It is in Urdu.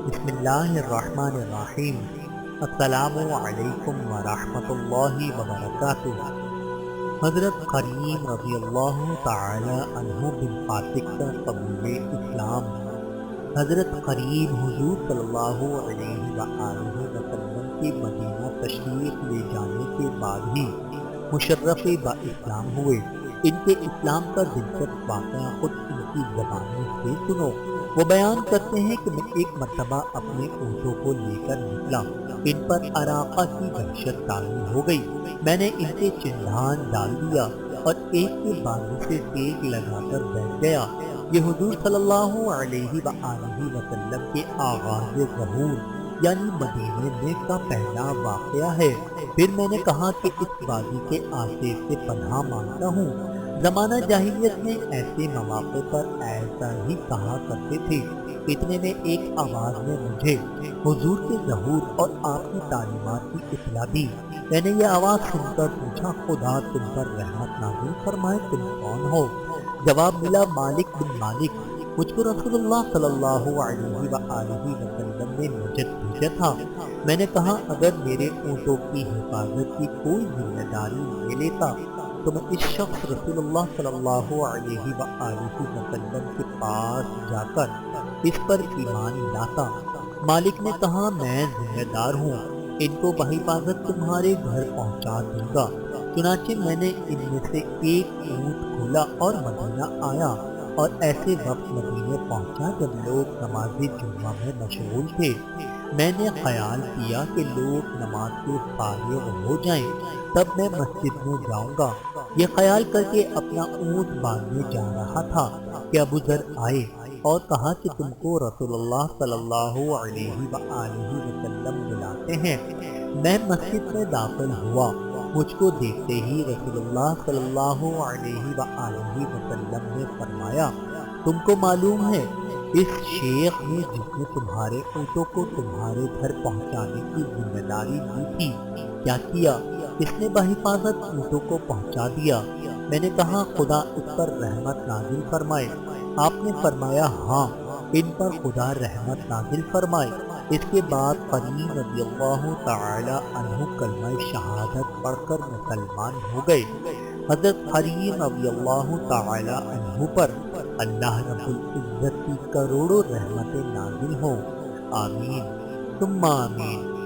بسم اللہ الرحمن الرحیم۔ السلام علیکم ورحمۃ اللہ وبرکاتہ۔ حضرت کریم رضی اللہ تعالی عنہ بن فاطق کا قبول اسلام۔ حضرت کریم حضور صلی اللہ علیہ وآلہ وسلم کے مدینہ تشریف لے جانے کے بعد ہی مشرف با اسلام ہوئے۔ ان کے اسلام کا دلچسپ واقعہ خود ان کی زبانوں سے سنو۔ وہ بیان کرتے ہیں کہ میں ایک مرتبہ اپنے اونٹوں کو لے کر نکلا، ان پر عراقہ کی وحشت طاری ہو گئی۔ میں نے ان کے چندھان ڈال دیا اور ایک کے بازو سے تیگ لگا کر بیٹھ گیا۔ یہ حضور صلی اللہ علیہ وآلہ وسلم کے آغاز ظہور یعنی مدینے میں کا پہلا واقعہ ہے۔ پھر میں نے کہا کہ اس بازی کے آسے سے پناہ مانگتا ہوں۔ زمانہ جاہلیت میں ایسے مواقع پر ایسا ہی کہا کرتے تھے۔ اتنے میں ایک آواز نے مجھے حضور کے ظہور اور آپ کی تعلیمات کی اطلاع دی۔ میں نے یہ آواز سن کر پوچھا، خدا تم پر رحمت نازل فرمائے، تم کون ہو؟ جواب ملا، مالک بن مالک۔ مجھ کو رسول اللہ صلی اللہ علیہ وآلہ وسلم نے نجات بھیجا تھا۔ میں نے کہا، اگر میرے اونٹوں کی حفاظت کی کوئی ذمہ داری لے لیتا تو میں اس شخص رسول اللہ صلی اللہ علیہ وآلہ وسلم کے پاس جا کر اس پر ایمان لاتا۔ مالک نے کہا، میں ذمہ دار ہوں، ان کو بحفاظت تمہارے گھر پہنچا دوں گا۔ چنانچہ میں نے ان میں سے ایک اونٹ کھولا اور مدینہ آیا، اور ایسے وقت مدینے پہنچا جب لوگ نماز جمعہ میں مشغول تھے۔ میں نے خیال کیا کہ لوگ نماز سے فارغ ہو جائیں تب میں مسجد میں جاؤں گا۔ یہ خیال کر کے اپنا اونٹ باندھنے جا رہا تھا کہ ابو ذر آئے اور کہا کہ تم کو رسول اللہ صلی اللہ علیہ وآلہ وسلم بلاتے ہیں۔ میں مسجد میں داخل ہوا۔ مجھ کو دیکھتے ہی رسول اللہ صلی اللہ علیہ وآلہ وسلم نے فرمایا، تم کو معلوم ہے اس شیخ نے جس نے تمہارے اونٹوں کو تمہارے گھر پہنچانے کی ذمہ داری دی تھی کیا کیا؟ اس نے بحفاظت اونٹوں کو پہنچا دیا۔ میں نے کہا، خدا اس پر رحمت نازل فرمائے۔ آپ نے فرمایا، ہاں، ان پر خدا رحمت نازل فرمائے۔ اس کے بعد کریم رضی اللہ تعالی عنہ کلمہ شہادت پڑھ کر مسلمان ہو گئے۔ حضرت کریم رضی اللہ تعالی عنہ پر اللہ رب العزت کی کروڑوں رحمتیں نازل ہوں۔ آمین ثم آمین۔